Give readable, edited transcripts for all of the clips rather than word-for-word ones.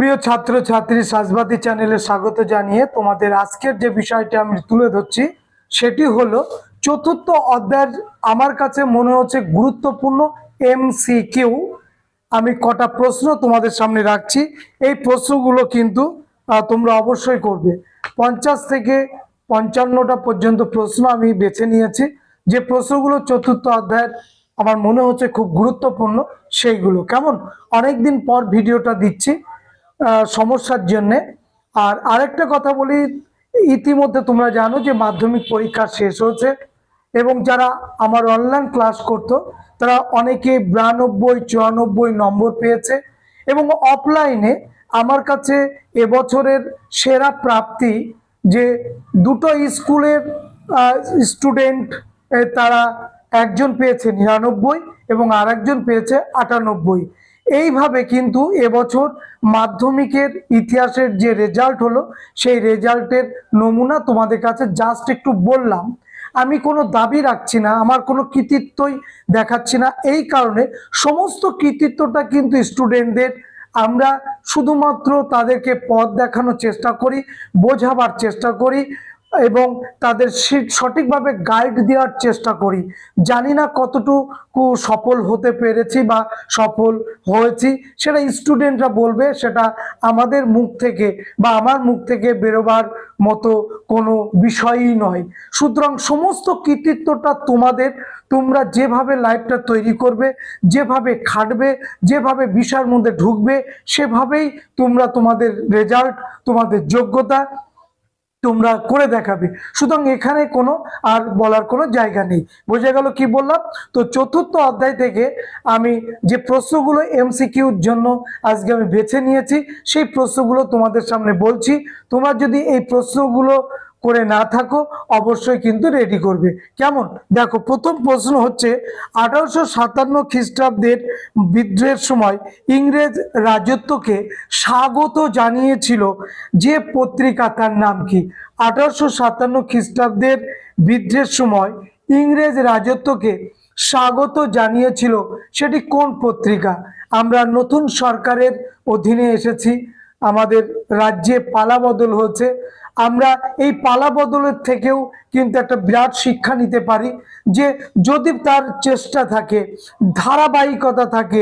প্রিয় ছাত্র ছাত্রী সাজবাতি চ্যানেলে স্বাগত জানিয়ে তোমাদের আজকের যে বিষয়টি আমি তুলে ধরছি সেটি হলো চতুর্থ অধ্যায়ের আমার কাছে মনে হচ্ছে গুরুত্বপূর্ণ এমসিকিউ। আমি কটা প্রশ্ন তোমাদের সামনে রাখছি। এই প্রশ্নগুলো কিন্তু তোমরা অবশ্যই করবে। 50 থেকে 55টা পর্যন্ত প্রশ্ন আমি বেছে নিয়েছি, যে প্রশ্নগুলো চতুর্থ অধ্যায়ের আমার মনে হচ্ছে খুব গুরুত্বপূর্ণ সেইগুলো। কেমন, অনেকদিন পর ভিডিওটা দিচ্ছি সমস্যার জন্যে। আর আরেকটা কথা বলি, ইতিমধ্যে তোমরা জানো যে মাধ্যমিক পরীক্ষা শেষ হয়েছে এবং যারা আমার অনলাইন ক্লাস করতো তারা অনেকে 92 94 নম্বর পেয়েছে এবং অফলাইনে আমার কাছে এবছরের সেরা প্রাপ্তি যে দুটো স্কুলের স্টুডেন্ট তারা একজন পেয়েছে 99 এবং আরেকজন পেয়েছে 98। এইভাবে কিন্তু এবছর মাধ্যমিকের ইতিহাসের যে রেজাল্ট হলো সেই রেজাল্টের নমুনা তোমাদের কাছে জাস্ট একটু বললাম। আমি কোনো দাবি রাখছি না, আমার কোনো কৃতিত্বই দেখাচ্ছি না। এই কারণে সমস্ত কৃতিত্বটা কিন্তু স্টুডেন্টদের। আমরা শুধুমাত্র তাদেরকে পথ দেখানোর চেষ্টা করি, বোঝাবার চেষ্টা করি এবং তাদের সঠিকভাবে গাইড দেওয়ার চেষ্টা করি। জানি না কতটুকু সফল হতে পেরেছি বা সফল হয়েছি, সেটা স্টুডেন্টরা বলবে, সেটা আমাদের মুখ থেকে বা আমার মুখ থেকে বেরোবার মতো কোনো বিষয়ই নয়। সুতরাং সমস্ত কৃতিত্বটা তোমাদের। তোমরা যেভাবে লাইফটা তৈরি করবে, যেভাবে খাটবে, যেভাবে বিষয়ের মধ্যে ঢুকবে, সেভাবেই তোমরা তোমাদের রেজাল্ট, তোমাদের যোগ্যতা তোমরা করে দেখাবে। সুতরাং এখানে কোনো আর বলার কোনো জায়গা নেই। বোঝা গেল কি বললাম? তো চতুর্থ অধ্যায় থেকে আমি যে প্রশ্নগুলো এমসিকিউর জন্য আজকে আমি বেছে নিয়েছি সেই প্রশ্নগুলো তোমাদের সামনে বলছি। তোমরা যদি এই প্রশ্নগুলো করে না থাকো অবশ্যই কিন্তু রেডি করবে। কেমন, দেখো প্রথম প্রশ্ন হচ্ছে 1857 খ্রিস্টাব্দের বিদ্রোহের সময় ইংরেজ রাজত্বকে স্বাগত জানিয়েছিল যে পত্রিকা, তার নাম কি? 1857 খ্রিস্টাব্দের বিদ্রোহের সময় ইংরেজ রাজত্বকে স্বাগত জানিয়েছিল সেটি কোন পত্রিকা? আমরা নতুন সরকারের অধীনে এসেছি, আমাদের রাজ্যে পালাবদল হচ্ছে। আমরা এই পালা বদলের থেকেও কিন্তু একটা বিরাট শিক্ষা নিতে পারি যে যদি তার চেষ্টা থাকে, ধারাবাহিকতা থাকে,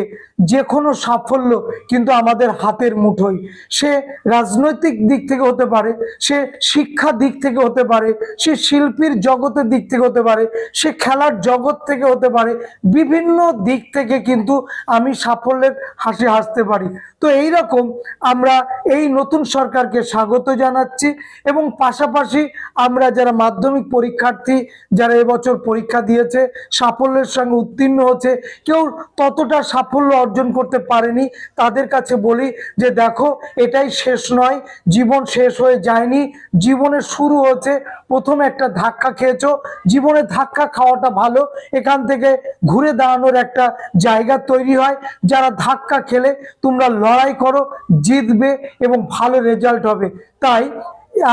যে কোনো সাফল্য কিন্তু আমাদের হাতের মুঠোয়। সে রাজনৈতিক দিক থেকে হতে পারে, সে শিক্ষা দিক থেকে হতে পারে, সে শিল্পীর জগতের দিক থেকে হতে পারে, সে খেলার জগৎ থেকে হতে পারে। বিভিন্ন দিক থেকে কিন্তু আমি সাফল্যের হাসি হাসতে পারি। তো এই রকম আমরা এই নতুন সরকারকে স্বাগত জানাচ্ছি এবং পাশাপাশি আমরা যারা মাধ্যমিক পরীক্ষার্থী, যারা এবছর পরীক্ষা দিয়েছে, সাফল্যের সঙ্গে উত্তীর্ণ হচ্ছে, কেউ ততটা সাফল্য অর্জন করতে পারেনি, তাদের কাছে বলি যে দেখো, এটাই শেষ নয়, জীবন শেষ হয়ে যায়নি, জীবনের শুরু হচ্ছে। প্রথমে একটা ধাক্কা খেয়েছো, জীবনে ধাক্কা খাওয়াটা ভালো, এখান থেকে ঘুরে দাঁড়ানোর একটা জায়গা তৈরি হয়। যারা ধাক্কা খেলে তোমরা লড়াই করো, জিতবে এবং ভালো রেজাল্ট হবে। তাই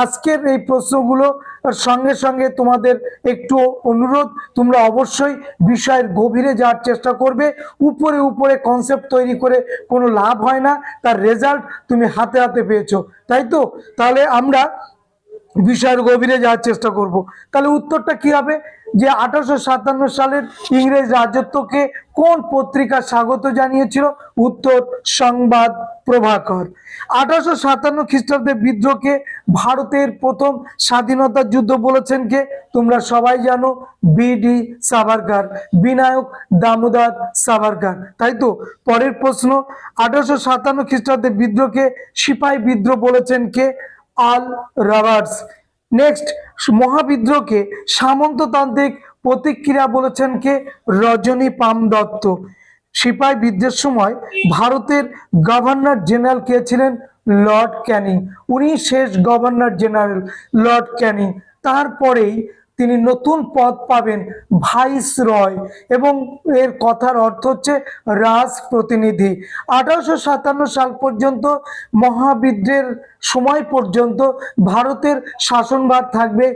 আজকের এই প্রশ্নগুলো সঙ্গে সঙ্গে তোমাদের একটু অনুরোধ, তোমরা অবশ্যই বিষয়ের গভীরে যাওয়ার চেষ্টা করবে। উপরে উপরে কনসেপ্ট তৈরি করে কোনো লাভ হয় না, তার রেজাল্ট তুমি হাতে হাতে পেয়েছো, তাই তো? তাহলে আমরা বিষয়ের গভীরে যাওয়ার চেষ্টা করব। তাহলে উত্তরটা কি হবে? যে 1857 সালের ইংরেজ রাজত্বকে কোন পত্রিকা স্বাগত জানিয়েছিল? উত্তর সংবাদ প্রভাকর। 1857 খ্রিস্টাব্দে বিদ্রোহকে ভারতের প্রথম স্বাধীনতা যুদ্ধ বলেছেন কে? তোমরা সবাই জানো, বিডি সাভারকার, বিনায়ক দামোদর সাভারকার, তাই তো? পরের প্রশ্ন, 1857 খ্রিস্টাব্দে বিদ্রোহকে সিপাহী বিদ্রোহ বলেছেন কে? আল রবার্টস। নেক্সট, মহাবিদ্রোহকে সামন্ততান্ত্রিক প্রতিক্রিয়া বলেছেন কে? রজনী পাম দত্ত। সিপাহী বিদ্রোহের সময় ভারতের গভর্নর জেনারেল কে ছিলেন? লর্ড ক্যানিং। উনি শেষ গভর্নর জেনারেল, লর্ড ক্যানিং। তারপরেই তিনি নতুন পদ পাবেন, ভাইস রয়, এবং এর কথার অর্থ হচ্ছে রাজ প্রতিনিধি। 1857 সাল পর্যন্ত মহাবিদ্রোহের সময় পর্যন্ত ভারতের শাসনভার থাকবে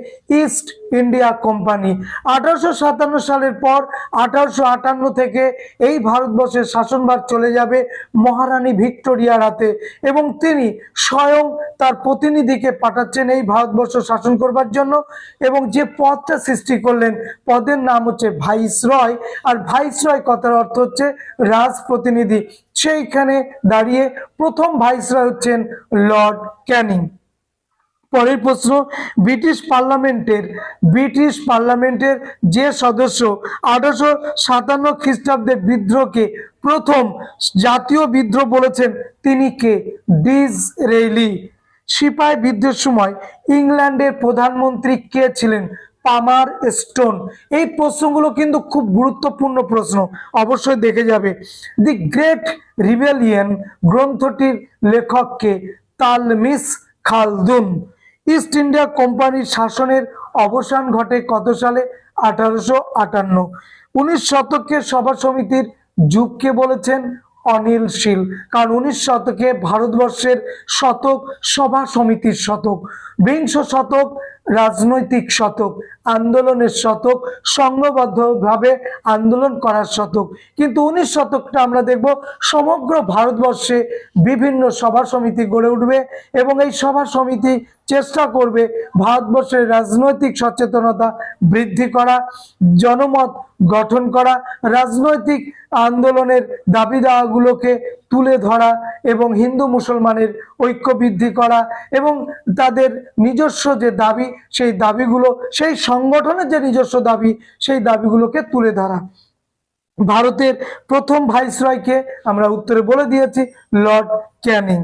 ইস্ট ইন্ডিয়া কোম্পানি। 1857 সালের পর 1858 থেকে এই ভারতবর্ষের শাসনভার চলে যাবে মহারানী ভিক্টোরিয়ার হাতে, এবং তিনি স্বয়ং তার প্রতিনিধিকে পাঠাচ্ছেন এই ভারতবর্ষ শাসন করবার জন্য, এবং যে পদটা সৃষ্টি করলেন পদের নাম হচ্ছে ভাইসরয়। আর ভাইসরয় কথার অর্থ হচ্ছে রাজ প্রতিনিধি। সেইখানে দাঁড়িয়ে প্রথম ভাইসরয় হচ্ছেন লর্ড ক্যানিং। পরের প্রশ্ন, ব্রিটিশ পার্লামেন্টের যে সদস্য 1857 খ্রিস্টাব্দের বিদ্রোহকে প্রথম জাতীয় বিদ্রোহ বলেছেন তিনি কে? ডিসরেলি। সিপাহি বিদ্রোহের সময় ইংল্যান্ডের প্রধানমন্ত্রী কে ছিলেন? পামার স্টোন। এই প্রশ্নগুলো কিন্তু খুব গুরুত্বপূর্ণ প্রশ্ন, অবশ্যই দেখে যাবে। দি গ্রেট রিবেলিয়ন গ্রন্থটির লেখককে? তালমিস খালদুন। ইস্ট ইন্ডিয়া কোম্পানির শাসনের অবসান ঘটে কত সালে? 1858। 19 শতকের সভা সমিতির যুগকে বলেছেন অনিল শীল, কারণ 19 শতকে ভারতবর্ষের শতক সভা সমিতির শতক। বিংশ শতক রাজনৈতিক শতক, আন্দোলনের শতক, সংঘবদ্ধভাবে আন্দোলন করার শতক। কিন্তু 19 শতকটা আমরা দেখব সমগ্র ভারতবর্ষে বিভিন্ন সভা সমিতি গড়ে উঠবে, এবং এই সভা সমিতি চেষ্টা করবে ভারতবর্ষের রাজনৈতিক সচেতনতা বৃদ্ধি করা, জনমত গঠন করা, রাজনৈতিক আন্দোলনের দাবি দাওয়াগুলোকে তুলে ধরা, এবং হিন্দু মুসলমানের ঐক্য বৃদ্ধি করা, এবং তাদের নিজস্ব যে দাবি সেই দাবিগুলো, সেই সংগঠনের যে নিজস্ব দাবি সেই দাবিগুলোকে তুলে ধরা। ভারতের প্রথম ভাইসরয়কে আমরা উত্তরে বলে দিয়েছি, লর্ড ক্যানিং।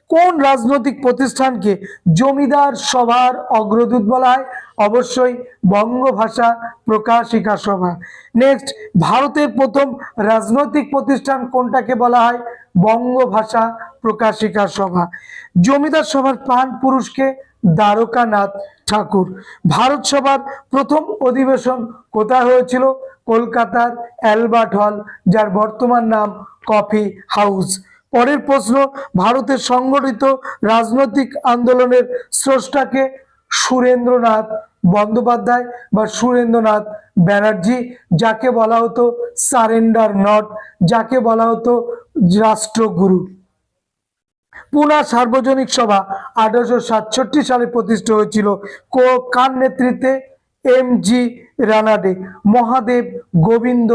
কোন রাজনৈতিক প্রতিষ্ঠানকে জমিদার সভার অগ্রদূত বলা হয়? অবশ্যই বঙ্গভাষা প্রকাশিকা সভা। নেক্সট, ভারতের প্রথম রাজনৈতিক প্রতিষ্ঠান কোনটাকে বলা হয়? বঙ্গভাষা প্রকাশিকা সভা। জমিদার সভার প্রাণ পুরুষকে? দ্বারকানাথ ঠাকুর। ভারত সভার প্রথম অধিবেশন কোথায় হয়েছিল? কলকাতার অ্যালবার্ট হল, যার বর্তমান নাম কফি হাউস। পরের প্রশ্ন, ভারতের সংগঠিত রাজনৈতিক আন্দোলনের স্রষ্টাকে? সুরেন্দ্রনাথ বন্দ্যোপাধ্যায় বা সুরেন্দ্রনাথ ব্যানার্জি, যাকে বলা হতো সারেন্ডার নট, যাকে বলা হতো রাষ্ট্রগুরু। পুনা সার্বজনিক সভা 1867 সালে প্রতিষ্ঠা হয়েছিল কার নেতৃত্বে? M G. Ranade, Mahadev Govind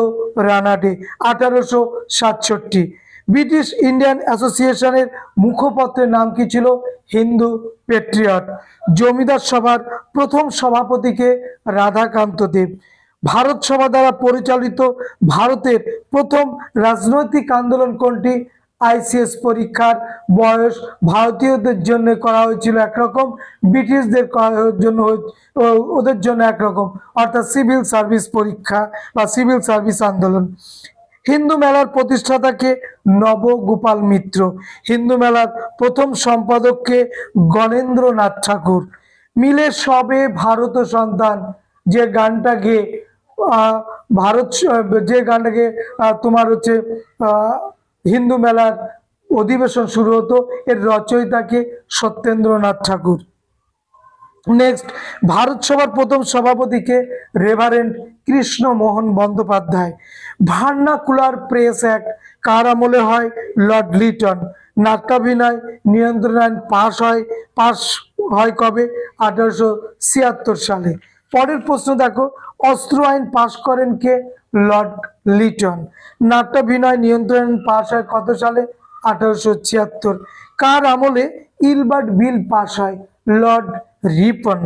Ranade. 1867। British Indian অ্যাসোসিয়েশনের মুখপত্রের নাম কি ছিল? হিন্দু পেট্রিয়ট। জমিদার সভার প্রথম সভাপতিকে? রাধাকান্ত দেব। ভারত সভা দ্বারা পরিচালিত ভারতের প্রথম রাজনৈতিক আন্দোলন কোনটি? আইসিএস পরীক্ষার বয়স ভারতীয়দের জন্য করা হয়েছিল একরকম, ব্রিটিশদের জন্য ওদের জন্য একরকম, অর্থাৎ সিভিল সার্ভিস পরীক্ষা বা সিভিল সার্ভিস আন্দোলন। হিন্দু মেলার প্রতিষ্ঠাতাকে? নবগোপাল মিত্র। হিন্দু মেলার প্রথম সম্পাদককে? গণেন্দ্রনাথ ঠাকুর। মিলে সবে ভারত সন্তান যে গানটা গেয়ে তোমার হচ্ছে হিন্দু মেলার অধিবেশন শুরু হতো, এর রচয়িতাকে? সত্যেন্দ্রনাথ ঠাকুর। নেক্সট, ভারত সভার প্রথম সভাপতিকে? Reverend Krishnamohan Bandyopadhyay. Vernacular press act কার আমলে হয়? লর্ড লিটন। নাট্যাভিনয় নিয়ন্ত্রণ আইন পাশ হয় কবে? 1876 সালে। পরের প্রশ্ন দেখো, অস্ত্র আইন পাশ করেন কে? লর্ড লিটন। নাট্যাভিনয় নিয়ন্ত্রণ আইন পাশ হয় কত সালে? 1876। কার আমলে ইলবার্ট বিল পাশ হয়? লর্ড রিপন।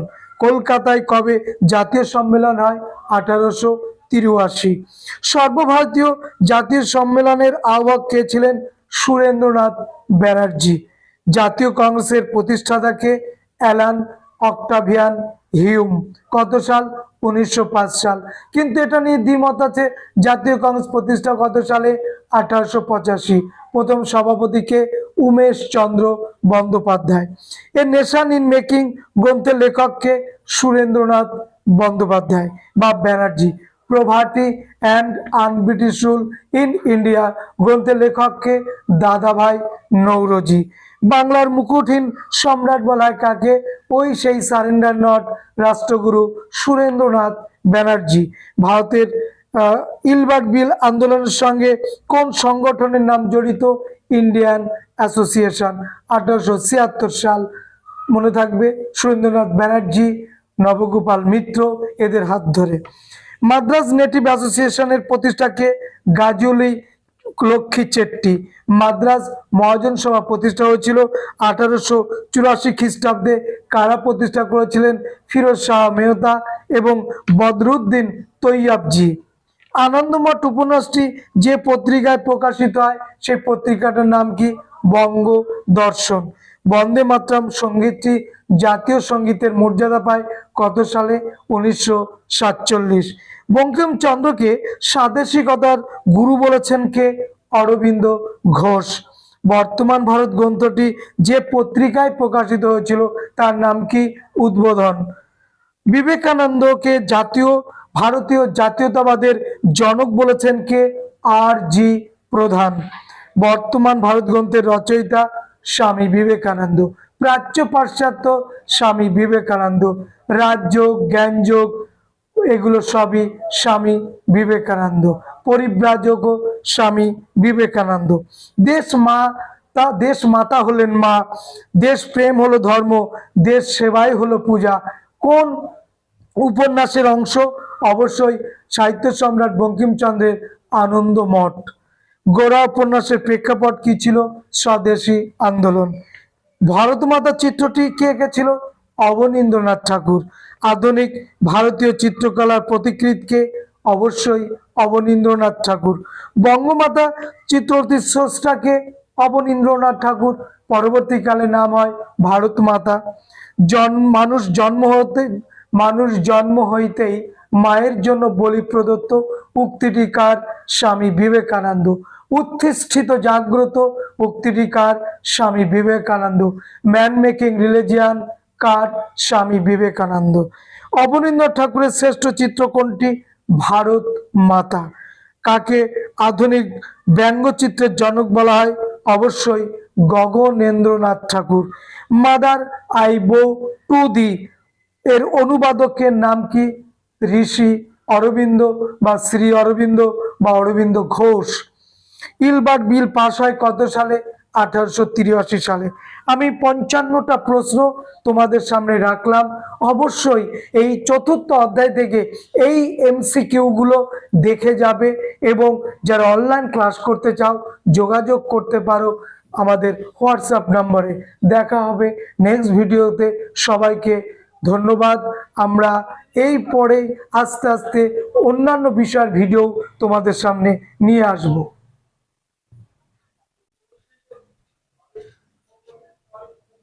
কলকাতায় কবে জাতীয় সম্মেলন হয়? 1883। সর্বভারতীয় জাতীয় সম্মেলনের আহ্বায়ক কে ছিলেন? সুরেন্দ্রনাথ ব্যানার্জি। জাতীয় কংগ্রেসের প্রতিষ্ঠাতাকে? Alan Octavian Hume. কত সাল? 1905 সাল। কিন্তু এটা নিয়ে দ্বিমত আছে, জাতীয় কংগ্রেস প্রতিষ্ঠা কত সালে? 1885। প্রথম সভাপতিকে? Umesh Chandra Bandyopadhyay. A nation in making গ্রন্থের লেখককে? সুরেন্দ্রনাথ বন্দ্যোপাধ্যায় বা Banerjee. Poverty and unBritish rule in India গ্রন্থের লেখককে? দাদাভাই নৌরোজি। বাংলার মুকুটহীন সম্রাট বলা হয় কাকে? ওই সেই সারেন্ডার নট রাষ্ট্রগুরু সুরেন্দ্রনাথ ব্যানার্জি। ভারতের ইলবার্ট বিল আন্দোলনের সঙ্গে কোন সংগঠনের নাম জড়িত? Indian association. 1876 সাল। মনে থাকবে সুরেন্দ্রনাথ ব্যানার্জি, নবগোপাল মিত্র এদের হাত ধরে। মাদ্রাজ নেটিভ অ্যাসোসিয়েশনের প্রতিষ্ঠাকে গাজুলি লক্ষ্মী চেট্টি। মাদ্রাজ মহাজন সভা প্রতিষ্ঠা হয়েছিল 1884 খ্রিস্টাব্দে। কারা প্রতিষ্ঠা করেছিলেন? ফিরোজ শাহ মেহতা এবং বদরুদ্দিন তৈয়বজি। আনন্দমঠ উপন্যাসটি যে পত্রিকায় প্রকাশিত হয় সেই পত্রিকাটার নাম কি? বঙ্গ দর্শন। বন্দে মাতরম সঙ্গীতটি জাতীয় সঙ্গীতের মর্যাদা পায় কত সালে? 1947। বঙ্কিমচন্দ্রকে স্বাদেশিকতার গুরু বলেছেন কে? অরবিন্দ ঘোষ। বর্তমান ভারত গ্রন্থটি যে পত্রিকায় প্রকাশিত হয়েছিল তার নাম কি? উদ্বোধন। বিবেকানন্দকে ভারতীয় জাতীয়তাবাদের জনক বলেছেন কে? আর জি প্রধান। বর্তমান ভারত গ্রন্থের রচয়িতা স্বামী বিবেকানন্দ। প্রাচ্য পাশ্চাত্য স্বামী বিবেকানন্দ। রাজযোগ জ্ঞানযোগ এগুলো সবই স্বামী বিবেকানন্দ। পরিব্রাজক স্বামী বিবেকানন্দ। দেশ মাতা হলেন মা। দেশ প্রেম হলো ধর্ম। দেশ সেবাই হলো পূজা। কোন উপন্যাসের অংশ? অবশ্যই সাহিত্য সম্রাট বঙ্কিমচন্দ্রের আনন্দমঠ। গোরা উপন্যাসের প্রেক্ষাপট কি ছিল? স্বদেশী আন্দোলন। ভারত মাতা চিত্রটি কে এঁকেছিল? অবনীন্দ্রনাথ ঠাকুর। আধুনিক ভারতীয় চিত্রকলার পথিকৃৎ কে? অবশ্যই অবনীন্দ্রনাথ ঠাকুর। বঙ্গমাতা চিত্রটির স্রষ্টা কে? অবনীন্দ্রনাথ ঠাকুর। পরবর্তীকালে নাম হয় ভারত মাতা। মানুষ জন্ম হইতেই মায়ের জন্য বলি প্রদত্ত। উক্তিটি কার? স্বামী বিবেকানন্দ। উত্থিষ্ঠিত জাগ্রত উক্তিটি কার? Swami Vivekananda. Man making religion কার? স্বামী বিবেকানন্দ। অবনীন্দ্রনাথ ঠাকুরের শ্রেষ্ঠ চিত্র কোনটি? ভারত মাতা। কাকে আধুনিক ব্যঙ্গচিত্রের জনক বলা হয়? অবশ্যই গগনেন্দ্রনাথ ঠাকুর। মাদার আই বো টু দি এর অনুবাদকের নাম কি? ঋষি অরবিন্দ বা শ্রী অরবিন্দ বা Aurobindo Ghosh. Ilbert bill pass হয় কত সালে? 1883 সালে। আমি 55টা প্রশ্ন তোমাদের সামনে রাখলাম। অবশ্যই এই চতুর্থ অধ্যায় থেকে এই এমসিকিউ গুলো দেখে যাবে এবং যারা অনলাইন ক্লাস করতে চাও যোগাযোগ করতে পারো আমাদের হোয়াটসঅ্যাপ নম্বরে। দেখা হবে নেক্সট ভিডিওতে। সবাইকে ধন্যবাদ। আমরা এই পরে আস্তে আস্তে অন্যান্য বিষয়ের ভিডিও তোমাদের সামনে নিয়ে আসবো।